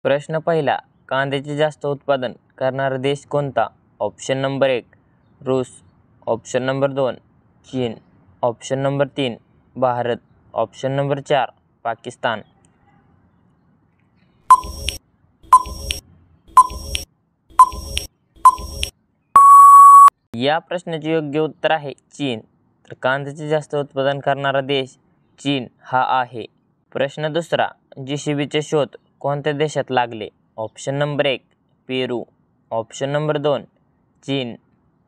प्रश्न पहिला, कांद्याचे जास्त उत्पादन करणारा देश कोणता? ऑप्शन नंबर 1 रूस, ऑप्शन नंबर 2 चीन, option number 3 Bharat, option number 4 Pakistan. या प्रश्नाचे योग्य उत्तर आहे चीन. तर कांद्याचे जास्त उत्पादन करणारा देश चीन हा आहे. प्रश्न दुसरा, JCBचे शोध कोणत्या देशात लागले? ऑप्शन नंबर 1 पेरू, ऑप्शन नंबर 2 चीन,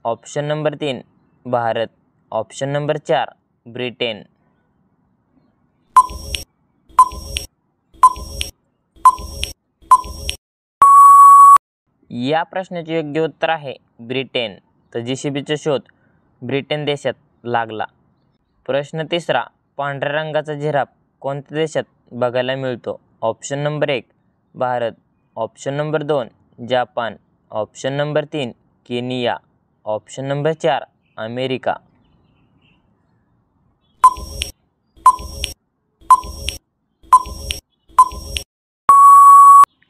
option number 3 Bharat, option number 4 Britain. या प्रश्नाचे योग्य उत्तर आहे ब्रिटन. तर JCBचा शोध ब्रिटन देशात लागला. प्रश्न तिसरा, पांढऱ्या रंगाचा जिराफ कोणत्या देशात बघायला मिळतो? Option number 1 Bharat, option number 2 Japan, option number 3 Kenya, option number 4 America.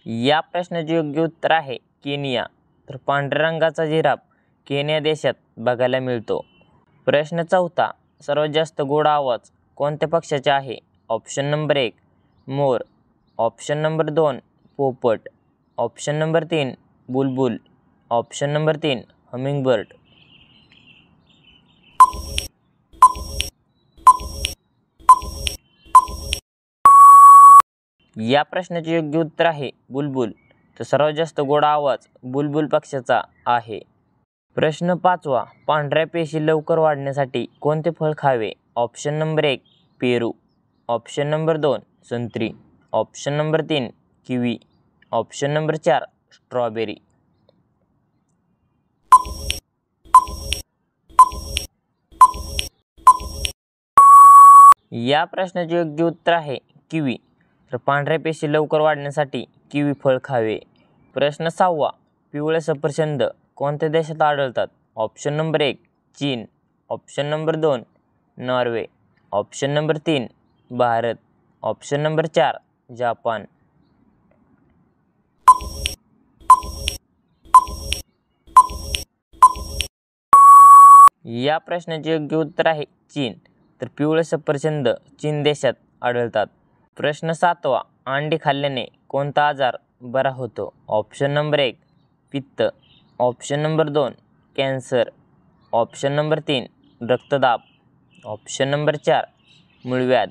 या प्रश्नाचे योग्य उत्तर आहे केनिया. तर पांढऱ्या रंगाचा जिराफ केनिया देशात बघायला मिळतो. प्रश्न चौथा, सर्वात जास्त गोड आवाज कोणत्या पक्ष्याचा आहे? ऑप्शन नंबर 1 मोर, ऑप्शन नंबर 2 पोपट, ऑप्शन नंबर 3 बुलबुल, ऑप्शन नंबर 3 हमिंगबर्ड. या प्रश्नाचे योग्य उत्तर आहे बुलबुल. तर सर्वात जास्त गोड आवाज बुलबुल पक्ष्याचा आहे. प्रश्न पाचवा, पांढऱ्या पेशी लवकर वाढण्यासाठी कोणते फळ खावे? ऑप्शन नंबर 1 पेरू, ऑप्शन नंबर 2 संत्री, option number 3 kiwi, option number 4 strawberry. या प्रश्नाचे योग्य उत्तर आहे किवी. तर पांढऱ्या पेशी लवकर वाढण्यासाठी किवी फळ खावे. प्रश्न सहावा, पिवळे सफरचंद कोणत्या देशात आढळतात? ऑप्शन नंबर 1 चीन, option number 2 Norway, option number 3 Bharat, option number 4 Japan. या प्रश्नाचे योग्य उत्तर आहे चीन. तर पिवळे सफरचंद चीन देशात आढळतात. प्रश्न सातवा, अंडी खाल्ल्याने कोणता आजार बरा होतो? ऑप्शन नंबर 1 पित्त, option number 2 cancer, option number 3 रक्तदाब, ऑप्शन नंबर 4 मूळव्याध.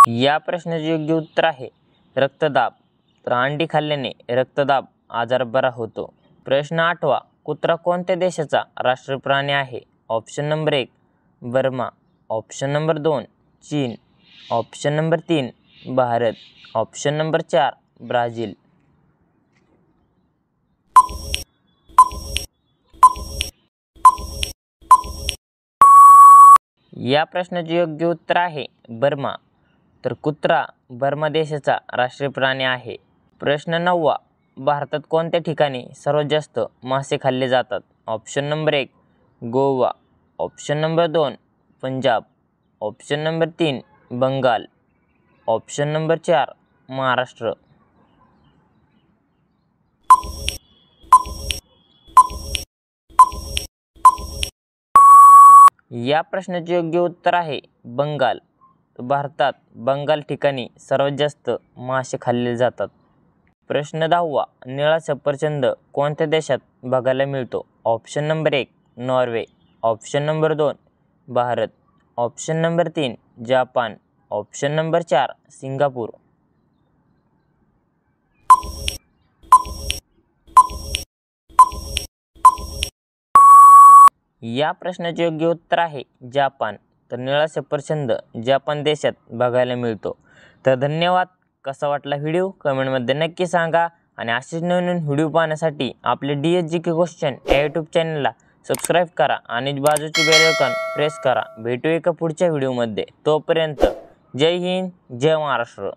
या प्रश्नाचे योग्य उत्तर आहे रक्तदाब. तर अंडी खाल्ल्याने रक्तदाब आजार बरा होतो. प्रश्न आठवा, कुत्रा कोणत्या देशाचा राष्ट्रीय प्राणी आहे? Option number 1 Burma, option number 2 चीन, option number 3 Bharat, option number 4 Brazil. या प्रश्नाचे योग्य उत्तर आहे बर्मा. तर कुत्रा बर्मा देशाचा राष्ट्रीय प्राणी आहे. प्रश्न नववा, भारतात कोणत्या ठिकाणी सर्वात जास्त मासे खाल्ले जातात? Option number 1 Goa, option number 2 Punjab, option number 3 Bengal, option number 4 Maharashtra. या प्रश्नाचे योग्य उत्तर आहे बंगाल. भारतात बंगाल ठिकाणी सर्वात जास्त मासे खाल्ले जातात. प्रश्न 10वा, निळा सफरचंद कोणत्या देशात बघायला मिळतो? Option number 1 Norway, option number 2 Bharat, option number 3 Japan, option number 4 Singapore. या प्रश्नाचे योग्य उत्तर आहे जापान. तर निळा सफरचंद जापान देशात बघायला मिळतो. तर धन्यवाद. कसा वाटला व्हिडिओ कमेंटमध्ये नक्की सांगा आणि असेच नवीन व्हिडिओ पाहण्यासाठी आपले DSGK क्वेश्चन या यूट्यूब चॅनलला सबस्क्राईब करा आणि बाजूची बेल आयकॉन प्रेस करा. भेटू एका पुढच्या व्हिडिओमध्ये. तोपर्यंत जय हिंद, जय महाराष्ट्र.